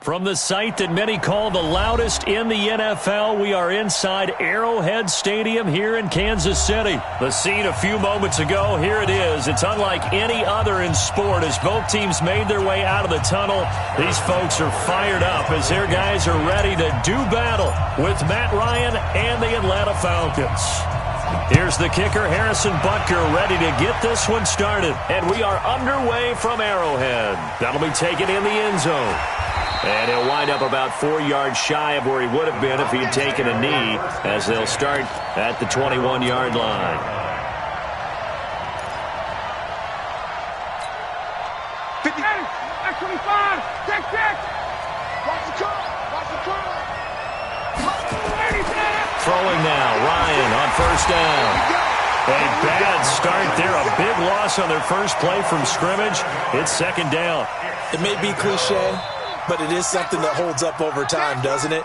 From the site that many call the loudest in the NFL, we are inside Arrowhead Stadium here in Kansas City. The scene a few moments ago, here it is. It's unlike any other in sport as both teams made their way out of the tunnel. These folks are fired up as their guys are ready to do battle with Matt Ryan and the Atlanta Falcons. Here's the kicker, Harrison Butker, ready to get this one started. And we are underway from Arrowhead. That'll be taken in the end zone. And he'll wind up about 4 yards shy of where he would have been if he had taken a knee, as they'll start at the 21-yard line. 50, 25, check. Watch the curl. Throwing now, Ryan on first down. A bad start there, a big loss on their first play from scrimmage. It's second down. It may be cliche, but it is something that holds up over time, doesn't it?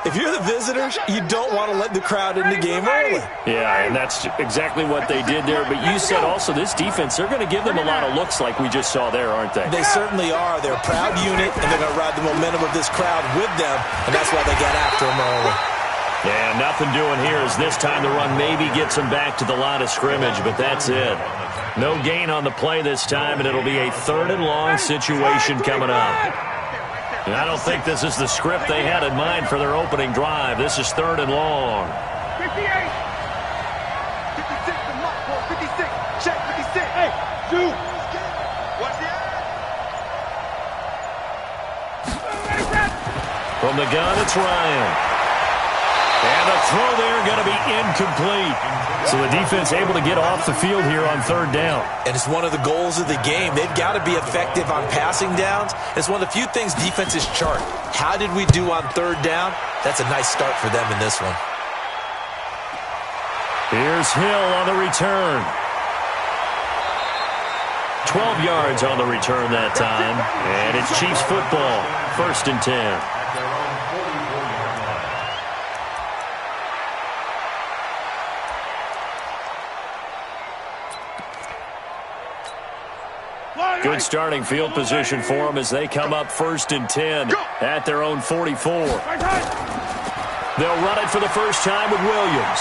If you're the visitors, you don't want to let the crowd in the game early. Yeah, and that's exactly what they did there. But you said also this defense, they're going to give them a lot of looks like we just saw there, aren't they? They certainly are. They're a proud unit, and they're going to ride the momentum of this crowd with them, and that's why they got after them early. Yeah, nothing doing here as this time the run maybe gets them back to the line of scrimmage, but that's it. No gain on the play this time, and it'll be a 3rd and long situation coming up. And I don't think this is the script they had in mind for their opening drive. This is 3rd and long. 58. 56, the mark for 56. Check 56. Hey, shoot. Watch the From the gun, it's Ryan. And the throw there going to be incomplete. So the defense able to get off the field here on 3rd down. And it's one of the goals of the game. They've got to be effective on passing downs. It's one of the few things defenses chart. How did we do on 3rd down? That's a nice start for them in this one. Here's Hill on the return. 12 yards on the return that time. And it's Chiefs football. 1st and 10. Good starting field position for them as they come up 1st and 10 at their own 44. They'll run it for the first time with Williams.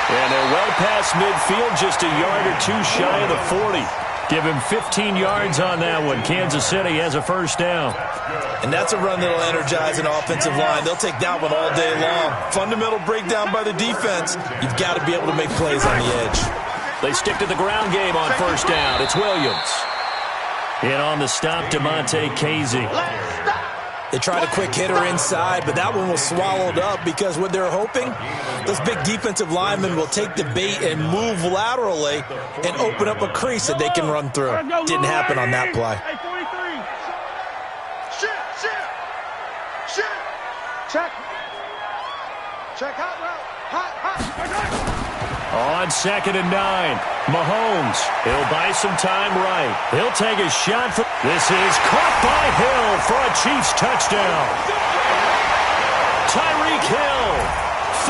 And they're well past midfield, just a yard or two shy of the 40. Give him 15 yards on that one. Kansas City has a 1st down. And that's a run that'll energize an offensive line. They'll take that one all day long. Fundamental breakdown by the defense. You've got to be able to make plays on the edge. They stick to the ground game on 1st down. It's Williams. And on the stop, DeMonte Casey. They tried a quick hitter inside, but that one was swallowed up because what they're hoping, those big defensive linemen will take the bait and move laterally and open up a crease that they can run through. Didn't happen on that play. Check hot route. Hot. On 2nd and 9, Mahomes. He'll buy some time right. He'll take a shot. This is caught by Hill for a Chiefs touchdown. Tyreek Hill,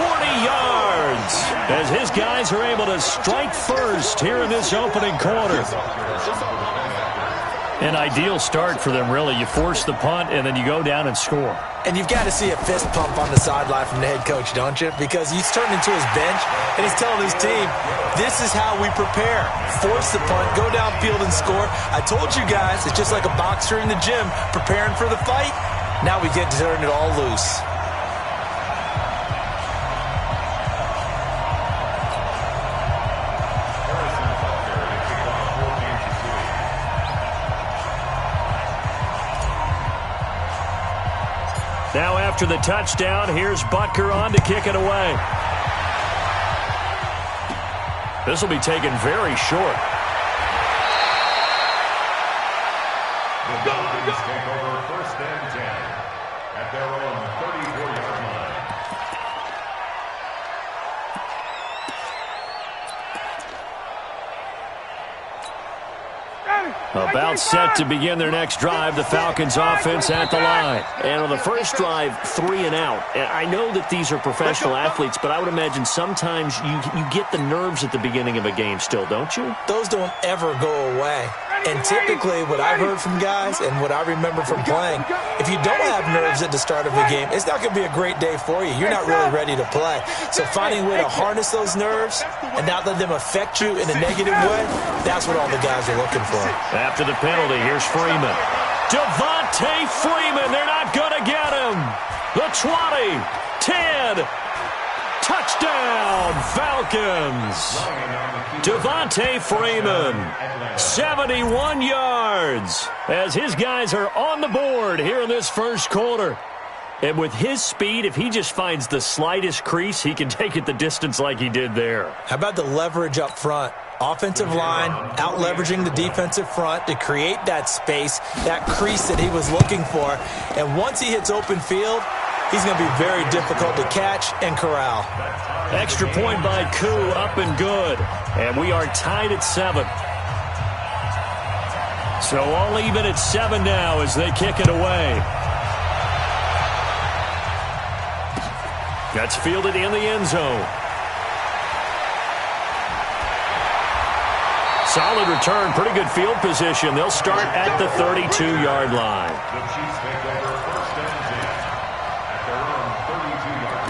40 yards, as his guys are able to strike first here in this opening quarter. An ideal start for them, really. You force the punt, and then you go down and score. And you've got to see a fist pump on the sideline from the head coach, don't you? Because he's turned into his bench, and he's telling his team, this is how we prepare. Force the punt, go downfield and score. I told you guys, it's just like a boxer in the gym preparing for the fight. Now we get to turn it all loose. Now after the touchdown, here's Butker on to kick it away. This will be taken very short. The Dolphins take over 1st and 10 at their own 34-yard line. About set to begin their next drive, the Falcons offense at the line. And on the first drive, 3 and out. And I know that these are professional athletes, but I would imagine sometimes you get the nerves at the beginning of a game still, don't you? Those don't ever go away. And typically what I've heard from guys and what I remember from playing, if you don't have nerves at the start of a game, it's not going to be a great day for you. You're not really ready to play. So finding a way to harness those nerves and not let them affect you in a negative way, that's what all the guys are looking for. After the penalty, here's Freeman. Devontae Freeman, they're not going to get him. The 20, 10, touchdown, Falcons. Devontae Freeman, 71 yards, as his guys are on the board here in this first quarter. And with his speed, if he just finds the slightest crease, he can take it the distance like he did there. How about the leverage up front? Offensive line out-leveraging the defensive front to create that space, that crease that he was looking for. And once he hits open field, he's going to be very difficult to catch and corral. Extra point by Koo, up and good. And we are tied at 7. So all even at 7 now as they kick it away. That's fielded in the end zone. Solid return, pretty good field position. They'll start at the 32-yard line. The Chiefs take over first and 10 at their own 32-yard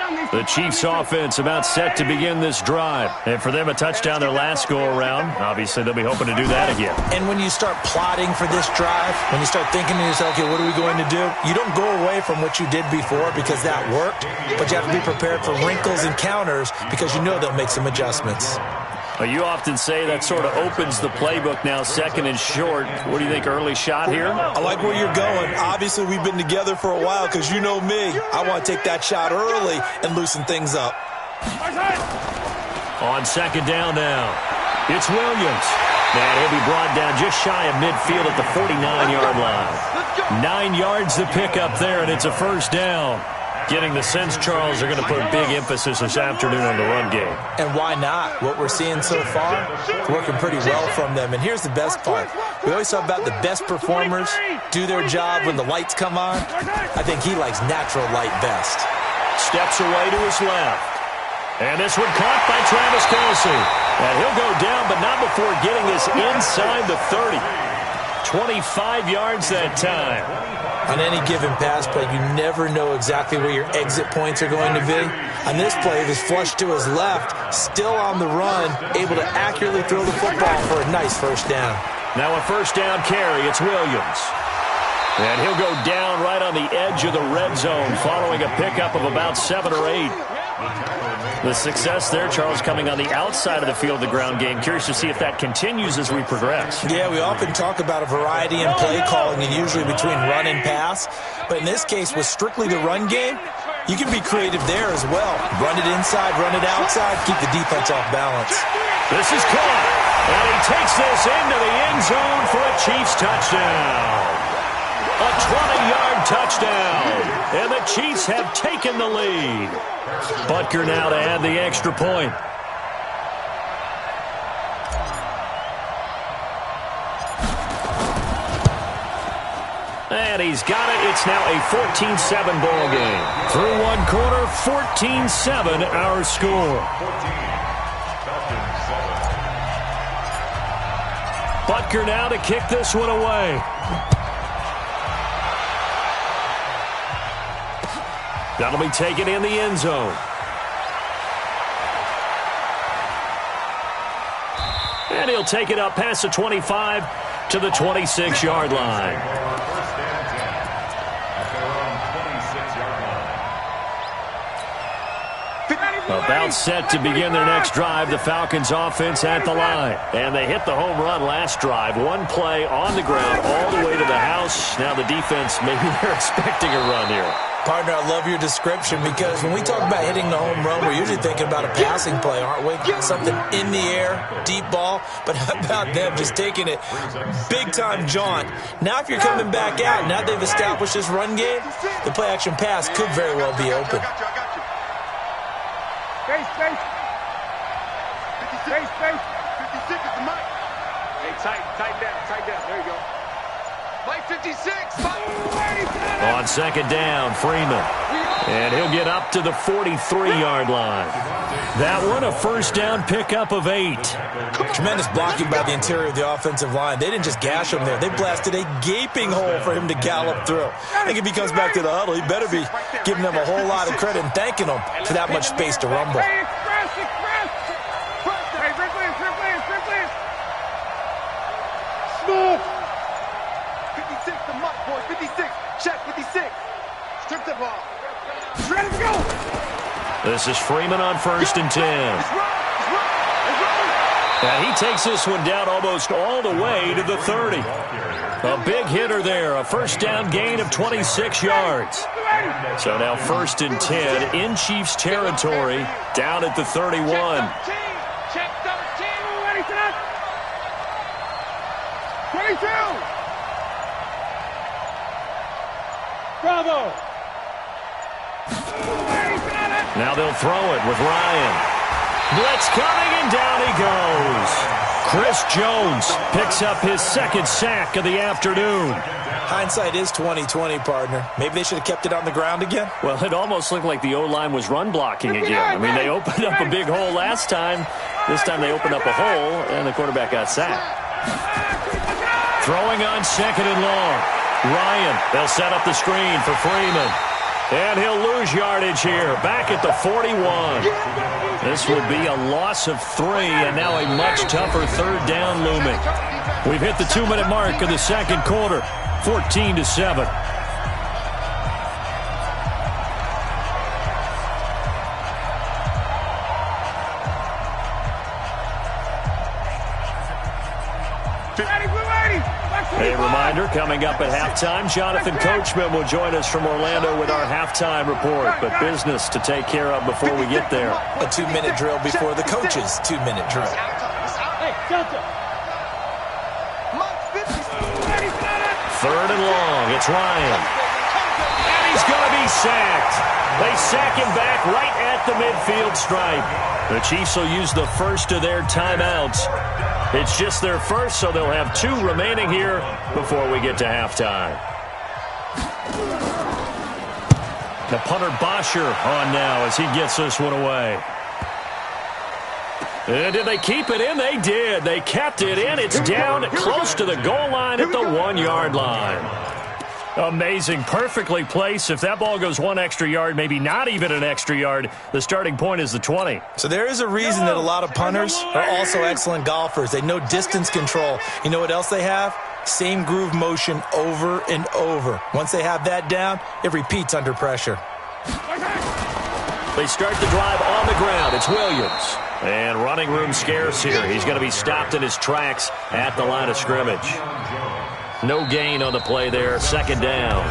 line. The Chiefs offense about set to begin this drive. And for them, a touchdown their last go-around. Obviously, they'll be hoping to do that again. And when you start plotting for this drive, when you start thinking to yourself, okay, what are we going to do? You don't go away from what you did before because that worked, but you have to be prepared for wrinkles and counters because you know they'll make some adjustments. Well, you often say that sort of opens the playbook now, second and short. What do you think, early shot here? I like where you're going. Obviously, we've been together for a while because you know me. I want to take that shot early and loosen things up. On second down now, it's Williams. And he'll be brought down just shy of midfield at the 49-yard line. 9 yards to pick up there, and it's a first down. Getting the sense Charles are going to put big emphasis this afternoon on the run game. And why not? What we're seeing so far, it's working pretty well from them. And here's the best part. We always talk about the best performers do their job when the lights come on. I think he likes natural light best. Steps away to his left. And this one caught by Travis Kelce. And he'll go down, but not before getting this inside the 30. 25 yards that time. On any given pass play, you never know exactly where your exit points are going to be. On this play, it was flushed to his left, still on the run, able to accurately throw the football for a nice first down. Now a first down carry, it's Williams. And he'll go down right on the edge of the red zone following a pickup of about 7 or 8. The success there, Charles, coming on the outside of the field, the ground game. Curious to see if that continues as we progress. Yeah, we often talk about a variety in play calling and usually between run and pass. But in this case, with strictly the run game, you can be creative there as well. Run it inside, run it outside, keep the defense off balance. This is caught. And he takes this into the end zone for a Chiefs touchdown. A 20-yard touchdown. And the Chiefs have taken the lead. Butker now to add the extra point. And he's got it. It's now a 14-7 ball game. Through one quarter, 14-7 our score. Butker now to kick this one away. That'll be taken in the end zone. And he'll take it up past the 25 to the 26-yard line. First and 10 at their own 26-yard line. About set to begin their next drive, the Falcons offense at the line. And they hit the home run last drive. One play on the ground all the way to the house. Now the defense, maybe they're expecting a run here. Partner, I love your description because when we talk about hitting the home run, we're usually thinking about a passing play, aren't we? Something in the air, deep ball. But how about them just taking it big-time jaunt? Now if you're coming back out, now they've established this run game, the play-action pass could very well be open. Space. 56 is the mic. Hey, tighten down. There you go. Mike 56. On second down, Freeman. And he'll get up to the 43-yard line. That one, a first down pickup of 8. Tremendous blocking by the interior of the offensive line. They didn't just gash him there. They blasted a gaping hole for him to gallop through. I think if he comes back to the huddle, he better be giving them a whole lot of credit and thanking them for that much space to rumble. Smooth. 56, the muck, boys. 56. Check 56. Strip the ball. Ready to go. This is Freeman on first and 10. And he takes this one down almost all the way to the 30. A big hitter there. A first down gain of 26 yards. So now first and 10 in Chiefs territory down at the 31. Check 13. Ready for that. 22. Bravo. Now they'll throw it with Ryan. Blitz coming, and down he goes. Chris Jones picks up his second sack of the afternoon. Hindsight is 20/20, partner. Maybe they should have kept it on the ground again. Well, it almost looked like the O-line was run blocking again. I mean, they opened up a big hole last time. This time they opened up a hole, and the quarterback got sacked. Throwing on second and long. Ryan, they'll set up the screen for Freeman. And he'll lose yardage here, back at the 41. This will be a loss of 3, and now a much tougher third down looming. We've hit the 2-minute mark of the second quarter, 14-7. A reminder, coming up at halftime, Jonathan Coachman will join us from Orlando with our halftime report, but business to take care of before we get there. A 2-minute drill before the coach's 2-minute drill. Third and long, it's Ryan. And he's going to be sacked. They sack him back right at the midfield stripe. The Chiefs will use the first of their timeouts. It's just their first, so they'll have 2 remaining here before we get to halftime. The punter Bosher on now as he gets this one away. And did they keep it in? They did. They kept it in. It's down close to the goal line at the 1-yard line. Amazing. Perfectly placed. If that ball goes 1 extra yard, maybe not even an extra yard, the starting point is the 20. So there is a reason that a lot of punters are also excellent golfers. They know distance control. You know what else they have? Same groove motion over and over. Once they have that down, it repeats under pressure. They start the drive on the ground. It's Williams. And running room scarce here. He's going to be stopped in his tracks at the line of scrimmage. No gain on the play there. Second down.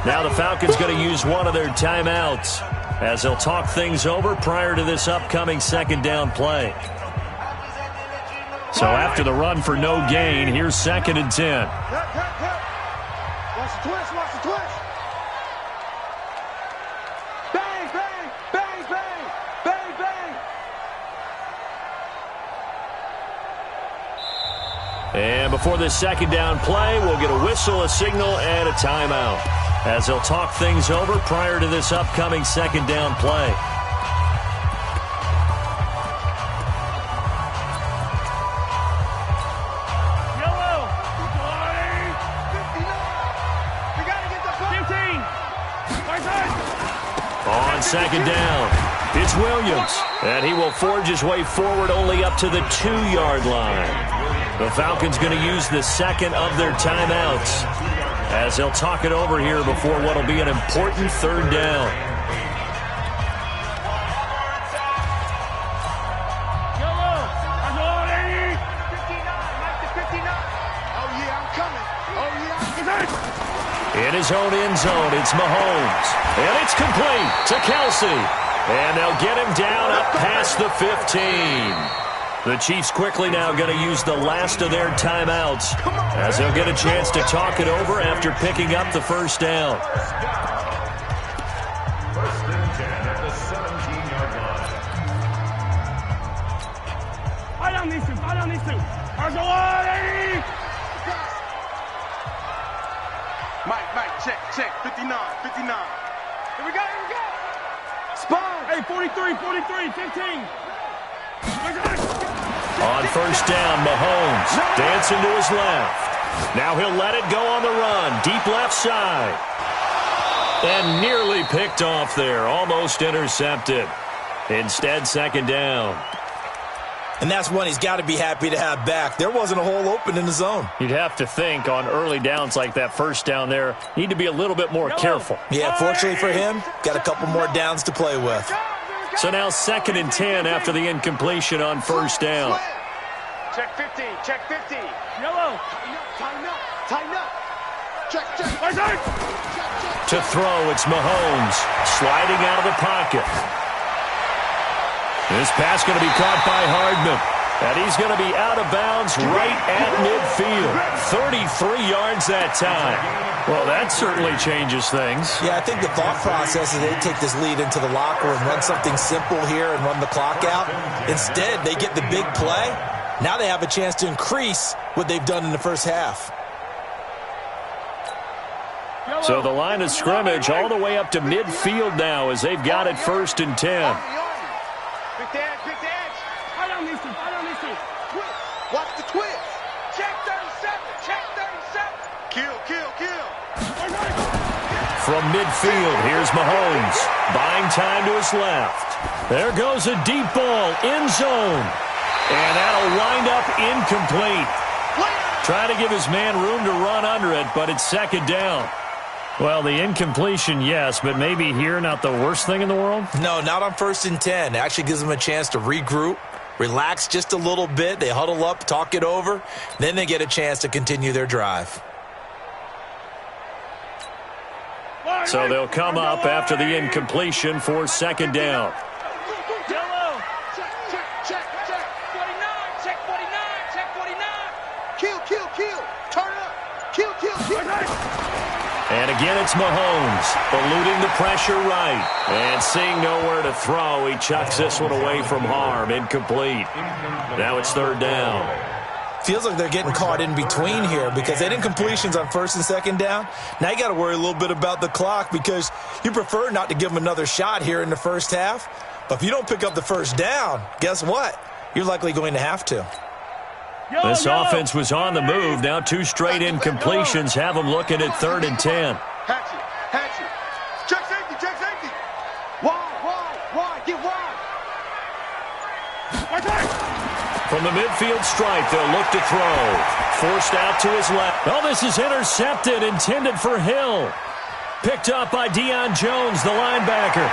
Now the Falcons going to use one of their timeouts as they'll talk things over prior to this upcoming second down play. So after the run for no gain, here's second and 10. Watch the twist, watch the twist. Bang, bang, bang, bang, bang, bang. And before this second down play, we'll get a whistle, a signal, and a timeout as they'll talk things over prior to this upcoming second down play. On second down, it's Williams, and he will forge his way forward only up to the 2-yard line. The Falcons going to use the second of their timeouts as they'll talk it over here before what will be an important third down. In his own end zone, it's Mahomes. And it's complete to Kelsey. And they'll get him down up past the 15. The Chiefs quickly now going to use the last of their timeouts as they'll get a chance to talk it over after picking up the first down. First and 10 at the 17-yard line. I don't need to. Mike, check, 59. Here we go. Spine. Hey, 43, 15. On first down, Mahomes dancing to his left. Now he'll let it go on the run. Deep left side. And nearly picked off there. Almost intercepted. Instead, second down. And that's one he's got to be happy to have back. There wasn't a hole open in the zone. You'd have to think on early downs like that first down there, need to be a little bit more careful. Yeah, fortunately for him, got a couple more downs to play with. So now 2nd and 10 after the incompletion on first down. Check 50. Yellow. Tighten up. Check. To throw, it's Mahomes sliding out of the pocket. This pass going to be caught by Hardman. And he's going to be out of bounds right at midfield. 33 yards that time. Well, that certainly changes things. Yeah, I think the thought process is they take this lead into the locker room, run something simple here and run the clock out. Instead, they get the big play. Now they have a chance to increase what they've done in the first half. So the line of scrimmage all the way up to midfield now as they've got it 1st and 10. Big edge. Fight on these two. Twist. Watch the twist. Check 37. Kill. From midfield, here's Mahomes. Buying time to his left. There goes a deep ball, end zone. And that'll wind up incomplete. Trying to give his man room to run under it, but it's 2nd down. Well, the incompletion, yes, but maybe here not the worst thing in the world? No, not on 1st and 10. It actually gives them a chance to regroup, relax just a little bit. They huddle up, talk it over. Then they get a chance to continue their drive. So they'll come up after the incompletion for 2nd down. Yellow. Check. 49. Kill. Turn up. Kill. And again, it's Mahomes, eluding the pressure right. And seeing nowhere to throw, he chucks this one away from harm, incomplete. Now it's 3rd down. Feels like they're getting caught in between here because they did incompletions on 1st and 2nd down. Now you got to worry a little bit about the clock because you prefer not to give them another shot here in the first half. But if you don't pick up the 1st down, guess what? You're likely going to have to. This offense was on the move. Now 2 straight incompletions have them looking at 3rd and 10. Hatchet. Check safety. Wide. Get wide. From the midfield stripe, they'll look to throw. Forced out to his left. Oh, this is intercepted, intended for Hill. Picked up by Deion Jones, the linebacker.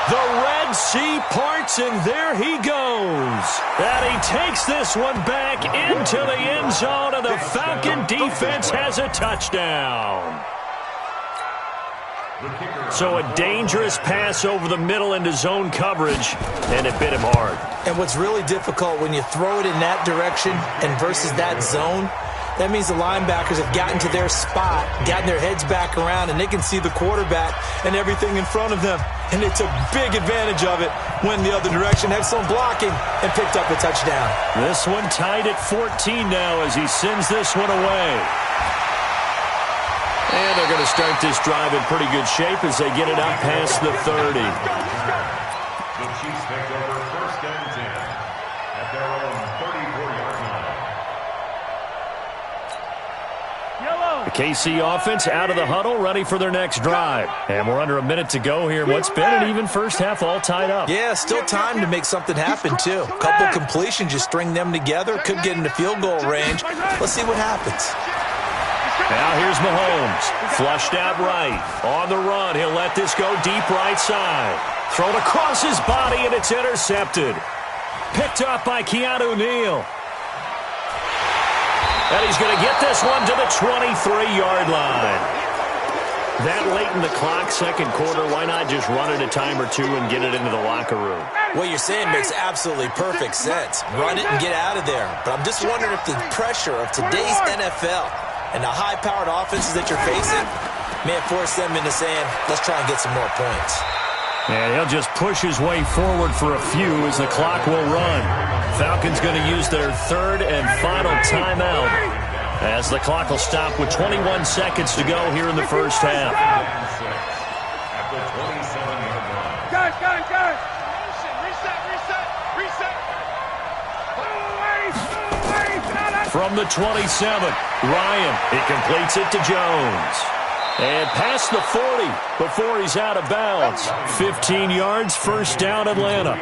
The Red Sea parts, and there he goes. And he takes this one back into the end zone, and the Falcon defense has a touchdown. So a dangerous pass over the middle into zone coverage, and it bit him hard. And what's really difficult when you throw it in that direction and versus that zone, that means the linebackers have gotten to their spot, gotten their heads back around, and they can see the quarterback and everything in front of them. And they took big advantage of it, went the other direction, excellent blocking, and picked up a touchdown. This one tied at 14 now as he sends this one away. And they're going to start this drive in pretty good shape as they get it up past the 30. The Chiefs take over 1st and 10 at their own 34-yard line. Yellow. The KC offense out of the huddle, ready for their next drive. And we're under a minute to go here. What's been an even first half all tied up. Yeah, still time to make something happen, too. A couple completions, just string them together. Could get into field goal range. Let's see what happens. Now here's Mahomes, flushed out right. On the run, he'll let this go deep right side. Thrown across his body, and it's intercepted. Picked up by Keanu Neal. And he's going to get this one to the 23-yard line. That late in the clock, 2nd quarter, why not just run it a time or two and get it into the locker room? What you're saying makes absolutely perfect sense. Run it and get out of there. But I'm just wondering if the pressure of today's NFL and the high-powered offenses that you're facing may have forced them into saying, let's try and get some more points. And he'll just push his way forward for a few as the clock will run. Falcons going to use their 3rd and final timeout as the clock will stop with 21 seconds to go here in the first half. At the 27-yard line. Guys. Reset. From the 27, Ryan, he completes it to Jones. And past the 40 before he's out of bounds. 15 yards, first down, Atlanta.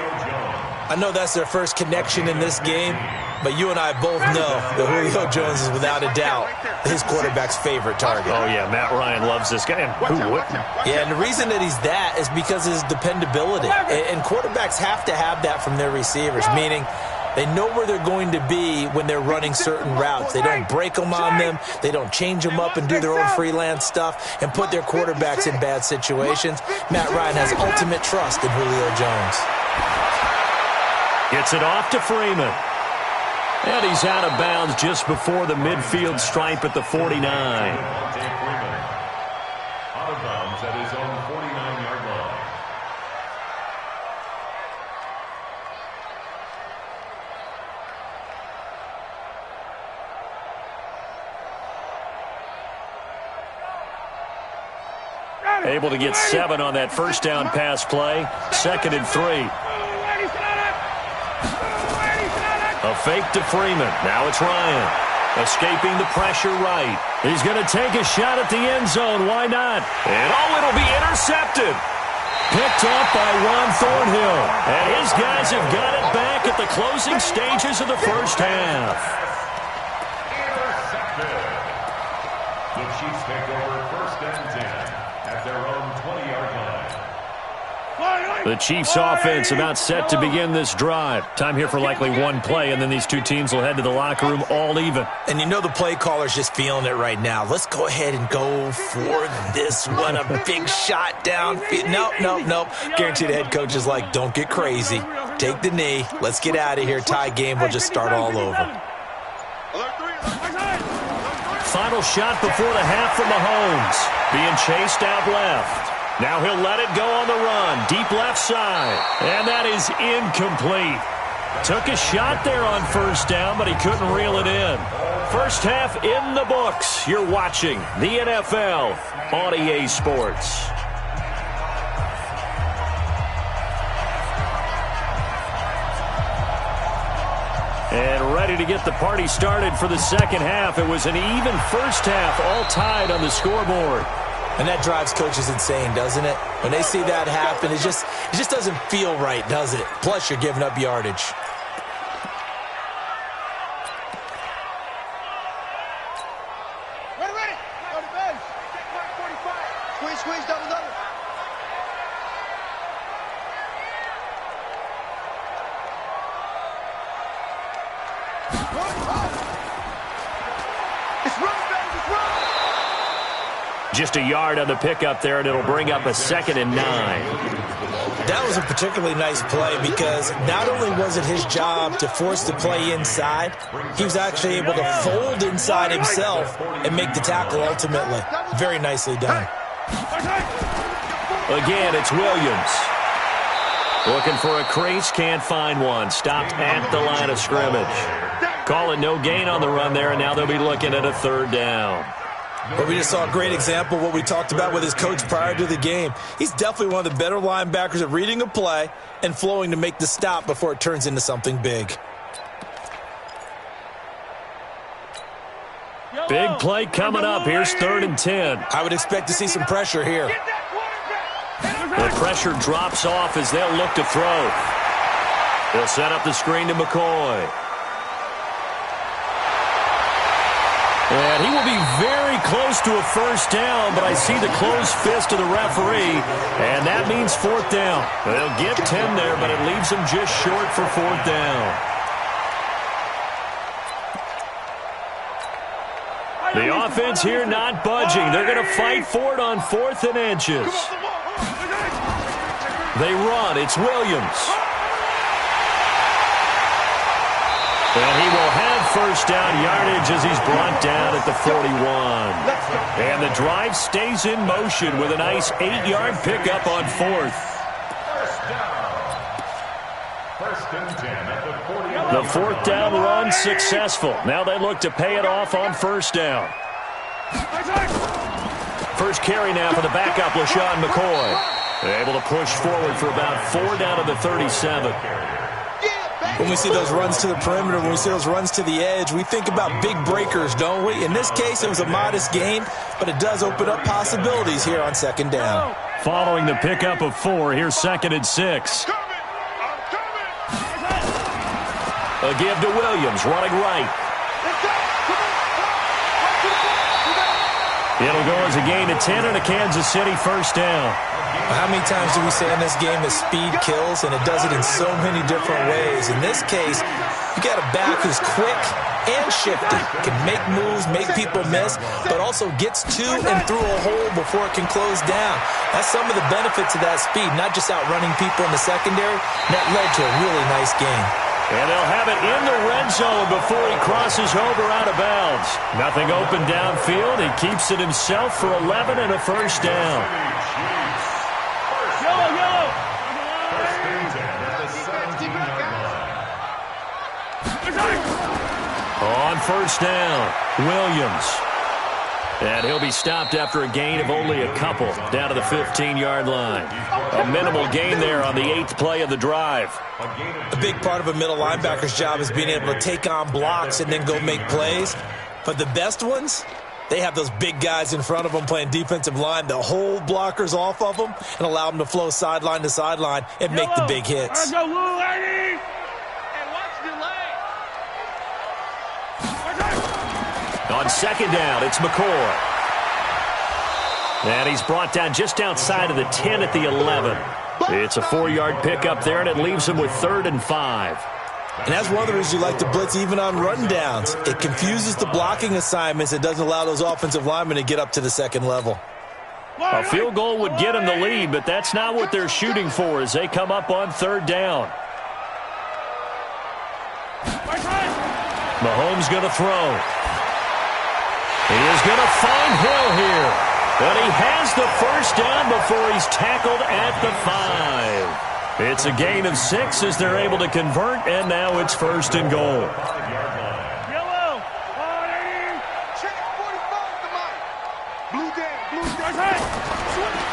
I know that's their first connection in this game, but you and I both know that Julio Jones is without a doubt his quarterback's favorite target. Oh, yeah, Matt Ryan loves this guy. And who wouldn't? Yeah, and the reason that he's that is because of his dependability. And quarterbacks have to have that from their receivers, meaning they know where they're going to be when they're running certain routes. They don't break them on them. They don't change them up and do their own freelance stuff and put their quarterbacks in bad situations. Matt Ryan has ultimate trust in Julio Jones. Gets it off to Freeman. And he's out of bounds just before the midfield stripe at the 49. Out of bounds at his own 49-yard line. Able to get 7 on that first down pass play. 2nd and 3. A fake to Freeman. Now it's Ryan. Escaping the pressure right. He's going to take a shot at the end zone. Why not? And it'll be intercepted. Picked off by Juan Thornhill. And his guys have got it back at the closing stages of the first half. Intercepted. The Chiefs take over first and 10 at their own 20-yard line. The Chiefs offense about set to begin this drive. Time here for likely one play, and then these two teams will head to the locker room all even. And you know the play caller's just feeling it right now. Let's go ahead and go for this one. A big shot downfield. Nope. Guaranteed the head coach is like, don't get crazy. Take the knee. Let's get out of here. Tie game. We'll just start all over. Final shot before the half from Mahomes. Being chased out left. Now he'll let it go on the run. Deep left side. And that is incomplete. Took a shot there on first down, but he couldn't reel it in. First half in the books. You're watching the NFL on EA Sports. And ready to get the party started for the second half. It was an even first half, all tied on the scoreboard. And that drives coaches insane, doesn't it? When they see that happen, it just doesn't feel right, does it? Plus, you're giving up yardage. Ready. Go to base. 45. Squeeze, double. It's run, baby, it's run. Just a yard on the pickup there, and it'll bring up a 2nd and 9. That was a particularly nice play because not only was it his job to force the play inside, he was actually able to fold inside himself and make the tackle ultimately. Very nicely done. Again, it's Williams. Looking for a crease, can't find one. Stopped at the line of scrimmage. Calling no gain on the run there, and now they'll be looking at a 3rd down. But we just saw a great example of what we talked about with his coach prior to the game. He's definitely one of the better linebackers at reading a play and flowing to make the stop before it turns into something big. Big play coming up. Here's 3rd and 10. I would expect to see some pressure here. The pressure drops off as they'll look to throw. They'll set up the screen to McCoy. And he will be very close to a first down, but I see the closed fist of the referee, and that means 4th down. They'll get 10 there, but it leaves them just short for 4th down. The offense here not budging. They're going to fight for it on 4th and inches. They run. It's Williams. And he will have first down yardage as he's brought down at the 41. And the drive stays in motion with a nice 8-yard pickup on 4th. First and 10 at the 40. The fourth down run successful. Now they look to pay it off on first down. First carry now for the backup, LaShawn McCoy. They're able to push forward for about 4 down to the 37. When we see those runs to the perimeter, when we see those runs to the edge, we think about big breakers, don't we? In this case, it was a modest gain, but it does open up possibilities here on second down. Following the pickup of 4, here's 2nd and 6. A give to Williams, running right. It'll go as a gain of 10 and a Kansas City first down. How many times do we say in this game that speed kills, and it does it in so many different ways? In this case, you got a back who's quick and shifty, can make moves, make people miss, but also gets to and through a hole before it can close down. That's some of the benefits of that speed, not just outrunning people in the secondary. That led to a really nice game. And they'll have it in the red zone before he crosses over out of bounds. Nothing open downfield. He keeps it himself for 11 and a first down. Yellow. First and 10 at the 17-yard line. On first down, Williams. And he'll be stopped after a gain of only a couple down to the 15-yard line. A minimal gain there on the 8th play of the drive. A big part of a middle linebacker's job is being able to take on blocks and then go make plays. But the best ones, they have those big guys in front of them playing defensive line to hold blockers off of them and allow them to flow sideline to sideline and make the big hits. On second down, it's McCoy. And he's brought down just outside of the 10 at the 11. It's a 4-yard pickup there, and it leaves him with 3rd and 5. And that's one of the reasons you like to blitz even on rundowns. It confuses the blocking assignments. It doesn't allow those offensive linemen to get up to the second level. A field goal would get them the lead, but that's not what they're shooting for as they come up on 3rd down. Mahomes going to throw. He is going to find Hill here. But he has the first down before he's tackled at the 5. It's a gain of 6 as they're able to convert, and now it's 1st and goal. Yellow. Check 45 to Mike. Blue down.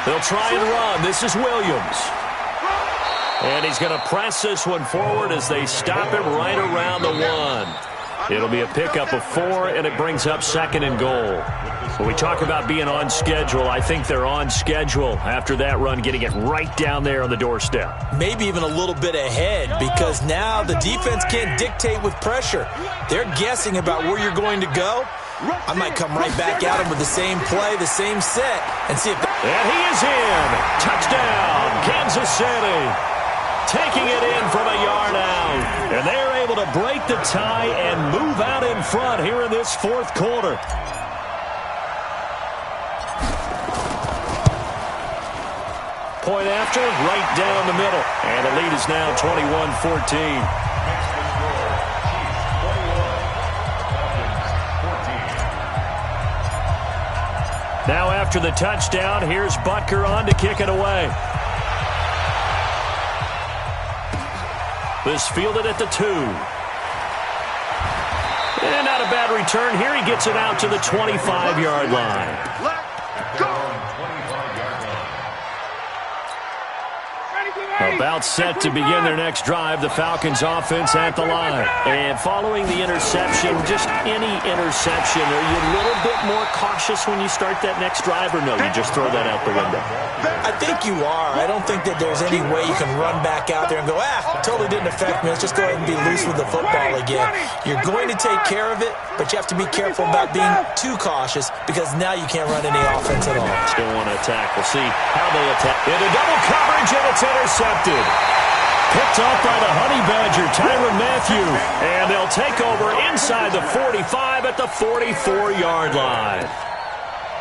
They'll try and run. This is Williams. And he's going to press this one forward as they stop him right around the 1. It'll be a pickup of 4, and it brings up 2nd and goal. When we talk about being on schedule, I think they're on schedule after that run, getting it right down there on the doorstep. Maybe even a little bit ahead, because now the defense can't dictate with pressure. They're guessing about where you're going to go. I might come right back at him with the same play, the same set, and see if... And he is in. Touchdown, Kansas City. Taking it in from a yard out. And they're able to break the tie and move out in front here in this 4th quarter. Point after, right down the middle. And the lead is now 21-14. Now after the touchdown, here's Butker on to kick it away. This fielded at the 2. And not a bad return here. He gets it out to the 25-yard line. Let's go. About set to begin their next drive, the Falcons offense at the line. And following the interception, just any interception, are you a little bit more cautious when you start that next drive, or no, you just throw that out the window? I think you are. I don't think that there's any way you can run back out there and go, totally didn't affect me. Let's just go ahead and be loose with the football again. You're going to take care of it, but you have to be careful about being too cautious because now you can't run any offense at all. Still want to attack. We'll see how they attack. Into double coverage, and it's intercepted. Picked off by the Honey Badger, Tyrann Mathieu. And they'll take over inside the 45 at the 44-yard line.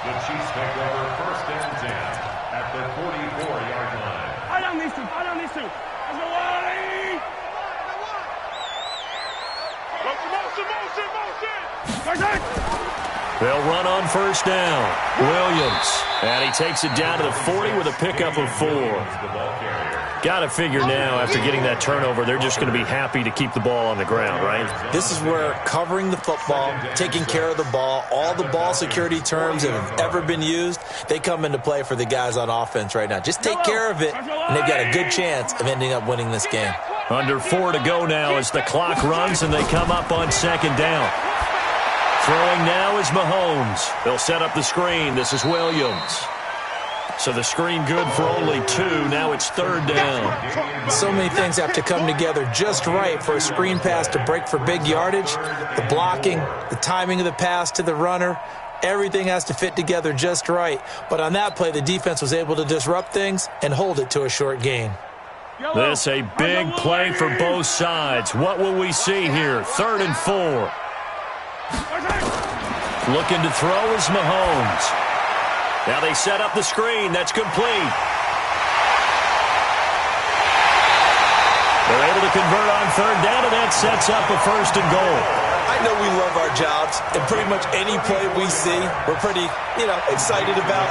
The Chiefs take over 1st and 10 at the 44-yard line. I don't need to. Let's go, Wally. Motion. They'll run on first down. Williams. And he takes it down to the 40 with a pickup of 4. Got to figure now, after getting that turnover, they're just going to be happy to keep the ball on the ground, right? This is where covering the football, taking care of the ball, all the ball security terms that have ever been used, they come into play for the guys on offense right now. Just take care of it, and they've got a good chance of ending up winning this game. Under 4 to go now as the clock runs, and they come up on second down. Throwing now is Mahomes. They'll set up the screen. This is Williams. So the screen good for only 2. Now it's third down. So many things have to come together just right for a screen pass to break for big yardage. The blocking, the timing of the pass to the runner, everything has to fit together just right. But on that play, the defense was able to disrupt things and hold it to a short gain. This a big play for both sides. What will we see here? 3rd and 4. Looking to throw is Mahomes. Now they set up the screen. That's complete. They're able to convert on third down, and that sets up a 1st and goal. I know we love our jobs, and pretty much any play we see, we're pretty, excited about.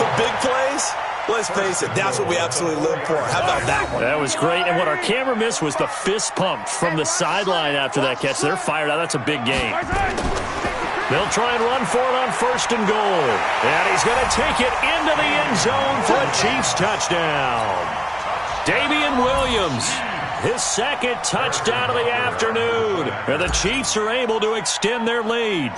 The big plays, let's face it, that's what we absolutely live for. How about that one? That was great, and what our camera missed was the fist pump from the sideline after that catch. They're fired out. That's a big game. They'll try and run for it on 1st and goal. And he's going to take it into the end zone for a Chiefs touchdown. Damian Williams, his 2nd touchdown of the afternoon. And the Chiefs are able to extend their lead.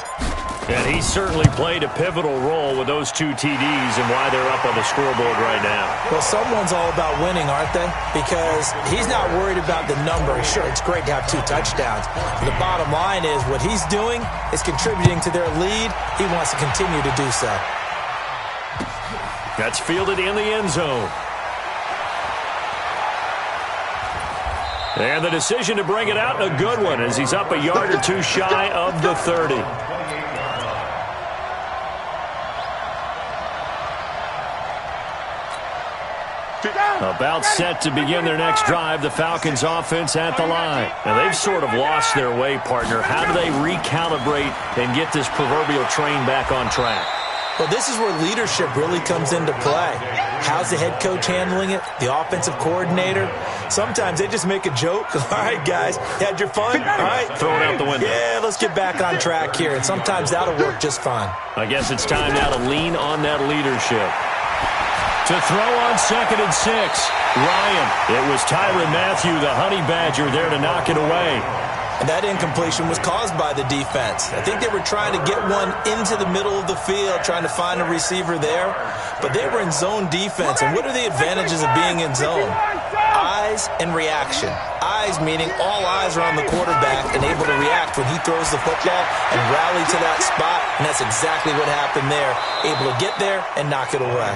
And he certainly played a pivotal role with those 2 TDs and why they're up on the scoreboard right now. Well, someone's all about winning, aren't they? Because he's not worried about the number. Sure, it's great to have 2 touchdowns. But the bottom line is what he's doing is contributing to their lead. He wants to continue to do so. That's fielded in the end zone. And the decision to bring it out, a good one, as he's up a yard or 2 shy of the 30. About set to begin their next drive, the Falcons offense at the line. Now, they've sort of lost their way, partner. How do they recalibrate and get this proverbial train back on track? Well, this is where leadership really comes into play. How's the head coach handling it? The offensive coordinator? Sometimes they just make a joke. All right, guys, had your fun? All right. Throw it out the window. Yeah, let's get back on track here. And sometimes that'll work just fine. I guess it's time now to lean on that leadership. To throw on 2nd and 6. Ryan. It was Tyrann Mathieu, the Honey Badger, there to knock it away. And that incompletion was caused by the defense. I think they were trying to get one into the middle of the field, trying to find a receiver there. But they were in zone defense. And what are the advantages of being in zone? Eyes and reaction. Eyes meaning all eyes are on the quarterback and able to react when he throws the football and rally to that spot. And that's exactly what happened there. Able to get there and knock it away.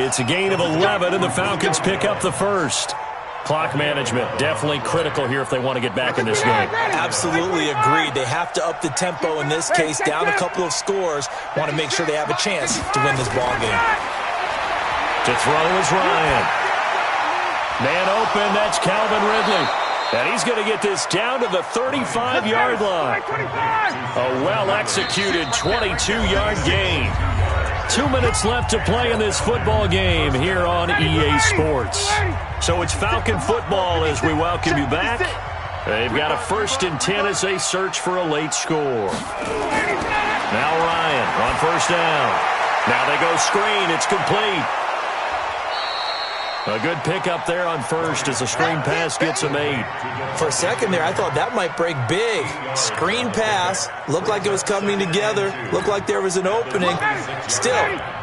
It's a gain of 11, and the Falcons pick up the 1st. Clock management definitely critical here if they want to get back in this game. Absolutely agreed. They have to up the tempo in this case, down a couple of scores. Want to make sure they have a chance to win this ball game. To throw is Ryan. Man open, that's Calvin Ridley. And he's going to get this down to the 35-yard line. A well-executed 22-yard gain. 2 minutes left to play in this football game here on EA Sports. So it's Falcon football as we welcome you back. They've got a 1st and 10 as they search for a late score. Now Ryan on 1st down. Now they go screen. It's complete. A good pickup there on 1st as the screen pass gets a made. For a second there, I thought that might break big. Screen pass. Looked like it was coming together. Looked like there was an opening. Still,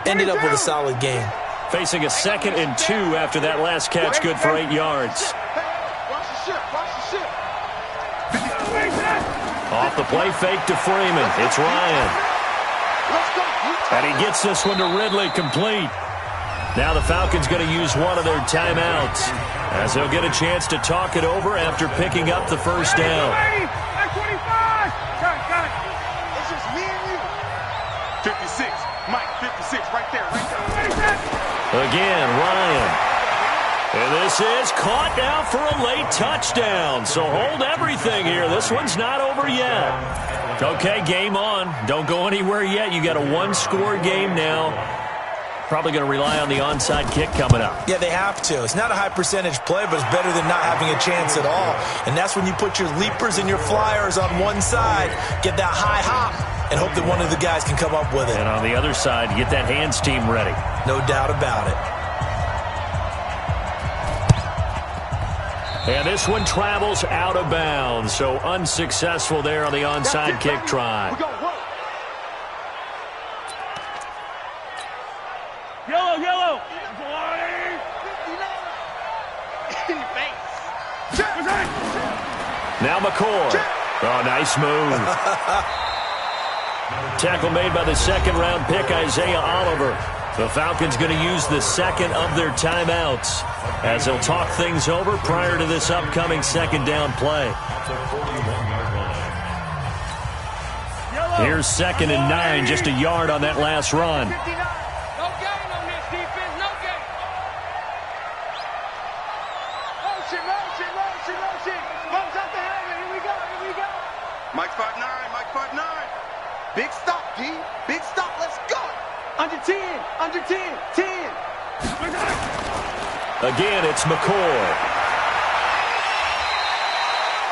ended up with a solid game. Facing a 2nd and 2 after that last catch, good for 8 yards. Watch the ship. Watch the ship. Off the play fake to Freeman. It's Ryan. And he gets this one to Ridley complete. Now the Falcons going to use one of their timeouts as they'll get a chance to talk it over after picking up the 1st down. It's just me and you. 56. Mike, 56. Right there. Again, Ryan. And this is caught now for a late touchdown. So hold everything here. This one's not over yet. Okay, game on. Don't go anywhere yet. You got a one-score game now. Probably going to rely on the onside kick coming up. Yeah, they have to. It's not a high percentage play, but it's better than not having a chance at all. And that's when you put your leapers and your flyers on one side, get that high hop, and hope that one of the guys can come up with it. And on the other side, get that hands team ready. No doubt about it. And this one travels out of bounds, so unsuccessful there on the onside kick try. Yellow. Now McCoy. Oh, nice move. Tackle made by the second-round pick, Isaiah Oliver. The Falcons going to use the second of their timeouts as they'll talk things over prior to this upcoming second down play. Here's 2nd and 9, just a yard on that last run. Mike 5'9", Mike 5'9". Big stop, D. Big stop. Let's go. Under 10, under 10, 10. Again, it's McCoy.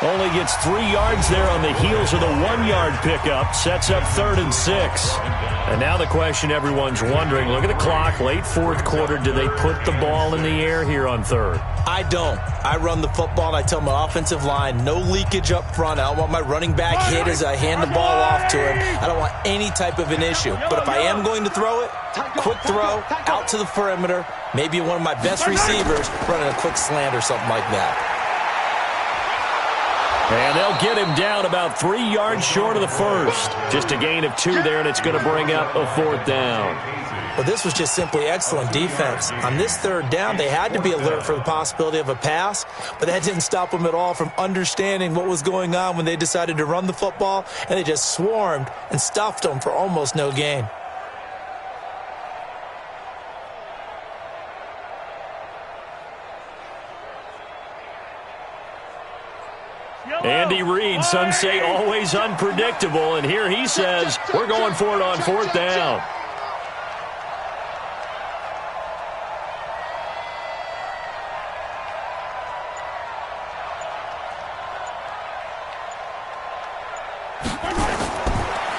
Only gets 3 yards there on the heels of the 1-yard pickup. Sets up 3rd and 6. And now the question everyone's wondering, look at the clock, late 4th quarter. Do they put the ball in the air here on 3rd? I don't. I run the football, and I tell my offensive line, no leakage up front. I don't want my running back hit as I hand the ball off to him. I don't want any type of an issue. But if I am going to throw it, quick throw, out to the perimeter, maybe one of my best receivers running a quick slant or something like that. And they'll get him down about 3 yards short of the first. Just a gain of 2 there, and it's going to bring up a 4th down. Well, this was just simply excellent defense. On this 3rd down, they had to be alert for the possibility of a pass, but that didn't stop them at all from understanding what was going on when they decided to run the football, and they just swarmed and stuffed them for almost no gain. Andy Reid, some say always unpredictable, and here he says we're going for it on 4th down.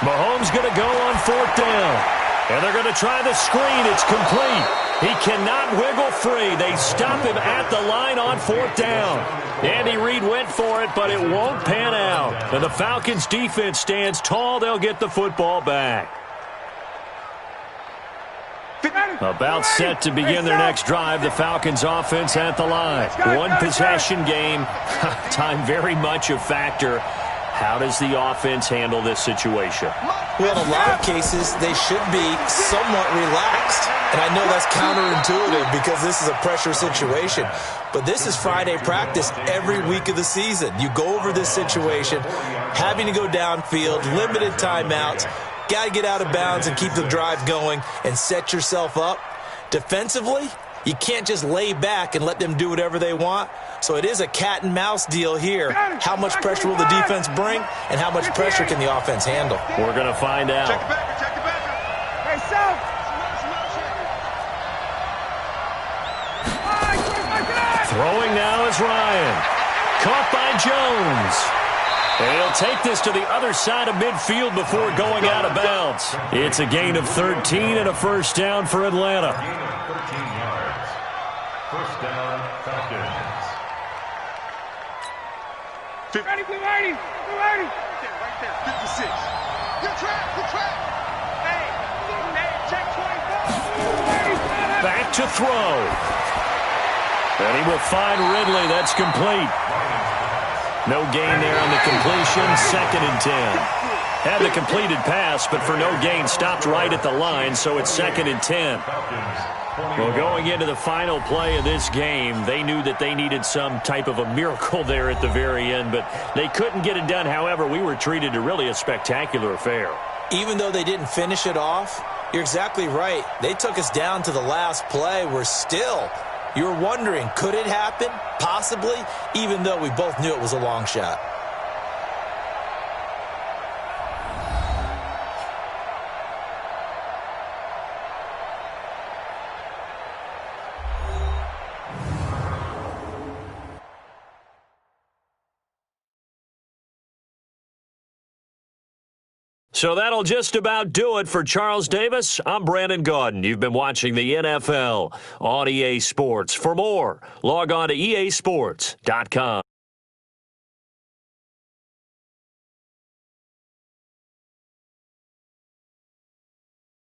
Mahomes going to go on 4th down. And they're going to try the screen. It's complete. He cannot wiggle free. They stop him at the line on 4th down. Andy Reid went for it, but it won't pan out. And the Falcons' defense stands tall. They'll get the football back. About set to begin their next drive, the Falcons offense at the line. One possession game. Time very much a factor. How does the offense handle this situation? Well, in a lot of cases, they should be somewhat relaxed. And I know that's counterintuitive because this is a pressure situation. But this is Friday practice every week of the season. You go over this situation, having to go downfield, limited timeouts, got to get out of bounds and keep the drive going and set yourself up. Defensively, you can't just lay back and let them do whatever they want. So it is a cat and mouse deal here. How much pressure will the defense bring, and how much pressure can the offense handle? We're going to find out. Check it back, check it back. Hey, Sam! Throwing now is Ryan. Caught by Jones. And he'll take this to the other side of midfield before going out of bounds. It's a gain of 13 and a 1st down for Atlanta. 13 yards. 1st down, Falcons. Ready, we're ready. We're ready. Right there, 56. Good track, good track. Hey, check 24. Back to throw. And he will find Ridley. That's complete. No gain there on the completion. 2nd and 10. Had the completed pass, but for no gain, stopped right at the line, so it's 2nd and 10. Well, going into the final play of this game, they knew that they needed some type of a miracle there at the very end, but they couldn't get it done. However, we were treated to really a spectacular affair. Even though they didn't finish it off, you're exactly right. They took us down to the last play. We're still, you're wondering, could it happen? Possibly, even though we both knew it was a long shot. So that'll just about do it for Charles Davis. I'm Brandon Gaudin. You've been watching the NFL on EA Sports. For more, log on to easports.com.